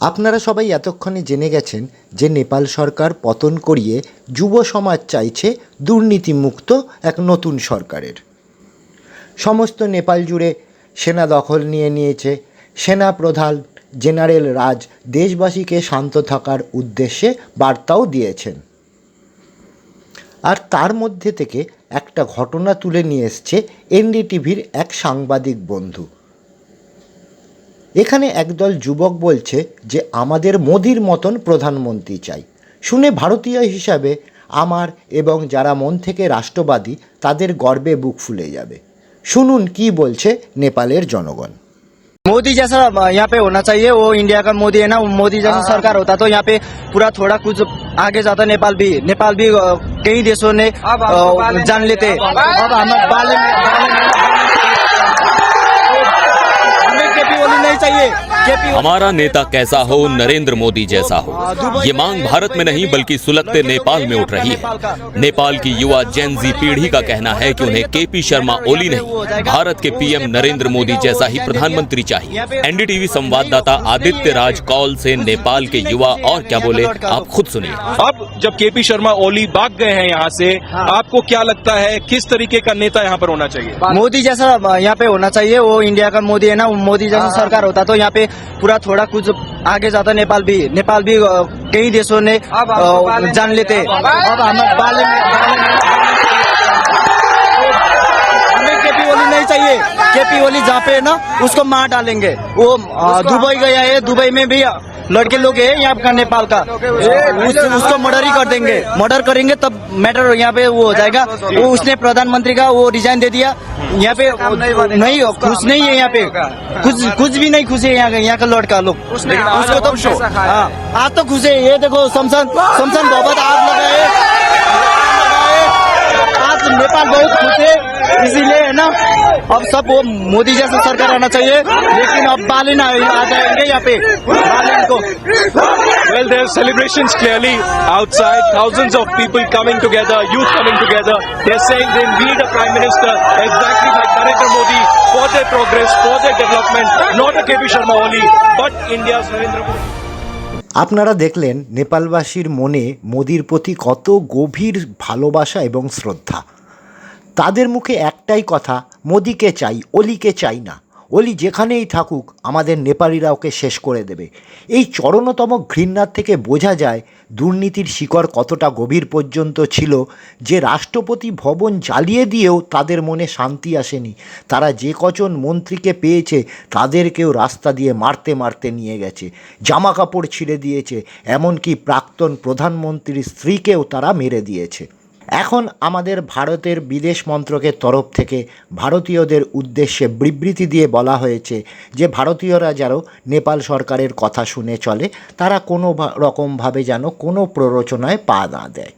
আপনারা সবাই এতক্ষণে জেনে গেছেন যে নেপাল সরকার পতন করিয়ে যুব সমাজ চাইছে দুর্নীতিমুক্ত এক নতুন সরকারের। সমস্ত নেপাল জুড়ে সেনা দখল নিয়ে নিয়েছে। সেনা প্রধান জেনারেল রাজ দেশবাসীকে শান্ত থাকার উদ্দেশ্যে বার্তাও দিয়েছেন। আর তার মধ্যে থেকে একটা ঘটনা তুলে নিয়ে এসছে এনডিটিভির এক সাংবাদিক বন্ধু। এখানে একদল যুবক বলছে যে আমাদের মোদির মতন প্রধানমন্ত্রী চাই। শুনে ভারতীয় হিসাবে আমার এবং যারা মন থেকে রাষ্ট্রবাদী তাদের গর্বে বুক ফুলে যাবে। শুনুন কি বলছে নেপালের জনগণ। मोदी जैसा यहाँ पे होना चाहिए। वो इंडिया का मोदी है ना, मोदी जैसा सरकार होता तो यहाँ पे पूरा थोड़ा कुछ आगे जाता। नेपाल भी कई देशों ने जान लेते। अब हमें केपी ओली नहीं चाहिए। हमारा नेता कैसा हो, नरेंद्र मोदी जैसा हो, ये मांग भारत में नहीं बल्कि सुलगते नेपाल में उठ रही है। नेपाल की युवा जेनजी पीढ़ी का कहना है कि उन्हें केपी शर्मा ओली नहीं, भारत के पीएम नरेंद्र मोदी जैसा ही प्रधानमंत्री चाहिए। एनडीटीवी संवाददाता आदित्य राज कौल से नेपाल के युवा और क्या बोले, आप खुद सुनिए। अब जब केपी शर्मा ओली भाग गए हैं यहाँ से, आपको क्या लगता है किस तरीके का नेता यहाँ पर होना चाहिए? मोदी जैसा यहाँ पे होना चाहिए। वो इंडिया का मोदी है ना, मोदी जैसा सरकार होता तो यहाँ पे पूरा थोड़ा कुछ आगे जाता। नेपाल भी कई देशों ने जान लेते। अब हमें केपी ओली नहीं चाहिए। केपी ओली जहाँ पे है ना उसको मार डालेंगे। वो दुबई गया है, दुबई में भी लड़के लोग है यहाँ का नेपाल का, उसको मर्डर ही कर देंगे। मर्डर करेंगे तब मैटर यहाँ पे वो हो जाएगा। वो उसने प्रधानमंत्री का वो रिजाइन दे दिया। यहाँ पे नहीं खुश नहीं है, यहाँ पे कुछ भी नहीं खुश है यहाँ का लड़का लोग। उसको तो आज तो खुश है। ये देखो शमशान बहुत आग लगाए। आज नेपाल बहुत खुश है, इसीलिए है ना अब सब वो मोदी जैसा सरकार आना चाहिए। लेकिन अब बालिन आ जाएंगे यहाँ पे बालिन को। Well, there are celebrations clearly outside. Thousands of people coming together, youth coming together. They're saying they need a prime minister exactly like Narendra Modi for their progress, for their development. Not a KP Sharma Oli, but India's Narendra Modi. আপনারা দেখলেন নেপালবাসীর মনে মোদির প্রতি কত গভীর ভালোবাসা এবং শ্রদ্ধা। তাদের মুখে একটাই কথা, মোদিকে চাই, অলিকে চাই না। অলি যেখানেই থাকুক আমাদের নেপালিরা ওকে শেষ করে দেবে। এই চরমতম ঘৃণার থেকে বোঝা যায় দুর্নীতির শিকড় কতটা গভীর পর্যন্ত ছিল, যে রাষ্ট্রপতি ভবন জ্বালিয়ে দিয়েও তাদের মনে শান্তি আসেনি। তারা যে কজন মন্ত্রীকে পেয়েছে তাদেরকেও রাস্তা দিয়ে মারতে মারতে নিয়ে গেছে, জামা কাপড় ছিঁড়ে দিয়েছে, এমনকি প্রাক্তন প্রধানমন্ত্রীর স্ত্রীকেও তারা মেরে দিয়েছে। এখন আমাদের ভারতের বিদেশ মন্ত্রকের তরফ থেকে ভারতীয়দের উদ্দেশ্যে বিবৃতি দিয়ে বলা হয়েছে যে ভারতীয়রা যেন নেপাল সরকারের কথা শুনে চলে, তারা কোনো রকমভাবে যেন কোনো প্ররোচনায় পা না দেয়।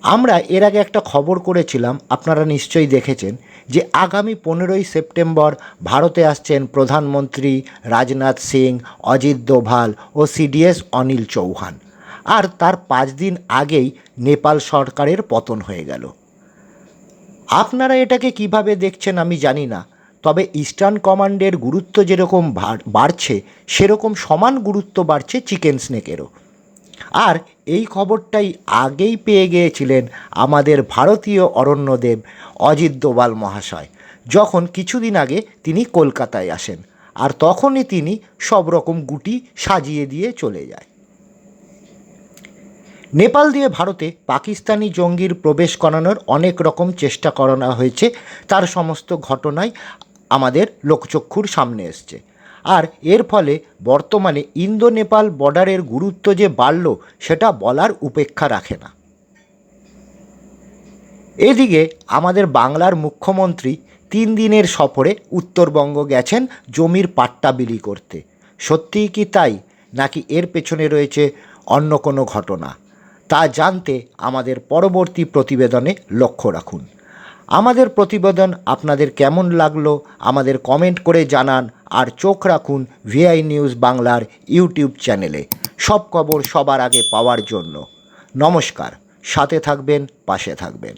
আমরা এর আগে একটা খবর করেছিলাম, আপনারা নিশ্চয়ই দেখেছেন, যে আগামী 15ই সেপ্টেম্বর ভারতে আসছেন প্রধানমন্ত্রী রাজনাথ সিং, অজিত দোভাল ও সিডিএস অনিল চৌহান। আর তার 5 দিন আগেই নেপাল সরকারের পতন হয়ে গেল। আপনারা এটাকে কিভাবে দেখছেন আমি জানি না, তবে ইস্টার্ন কমান্ডের গুরুত্ব যেরকম বাড়ছে সেরকম সমান গুরুত্ব বাড়ছে চিকেন স্নেকেরও। আর এই খবরটাই আগেই পেয়ে গিয়েছিলেন আমাদের ভারতীয় অরণ্যদেব অজিত দোভাল মহাশয়, যখন কিছুদিন আগে তিনি কলকাতায় আসেন। আর তখনই তিনি সব রকম গুটি সাজিয়ে দিয়ে চলে যায়। নেপাল দিয়ে ভারতে পাকিস্তানি জঙ্গির প্রবেশ করানোর অনেক রকম চেষ্টা করানো হয়েছে, তার সমস্ত ঘটনাই আমাদের লোকচক্ষুর সামনে এসছে। আর এর ফলে বর্তমানে ইন্দো নেপাল বর্ডারের গুরুত্ব যে বাড়ল সেটা বলার উপেক্ষা রাখে না। এদিকে আমাদের বাংলার মুখ্যমন্ত্রী 3 দিনের সফরে উত্তরবঙ্গ গেছেন জমির পাট্টা বিলি করতে। সত্যিই কি তাই, নাকি এর পেছনে রয়েছে অন্য কোনো ঘটনা, তা জানতে আমাদের পরবর্তী প্রতিবেদনে লক্ষ্য রাখুন। আমাদের প্রতিবেদন আপনাদের কেমন লাগলো আমাদের কমেন্ট করে জানান। আর চোখ রাখুন ভিআই নিউজ বাংলার ইউটিউব চ্যানেলে সব খবর সবার আগে পাওয়ার জন্য। নমস্কার, সাথে থাকবেন, পাশে থাকবেন।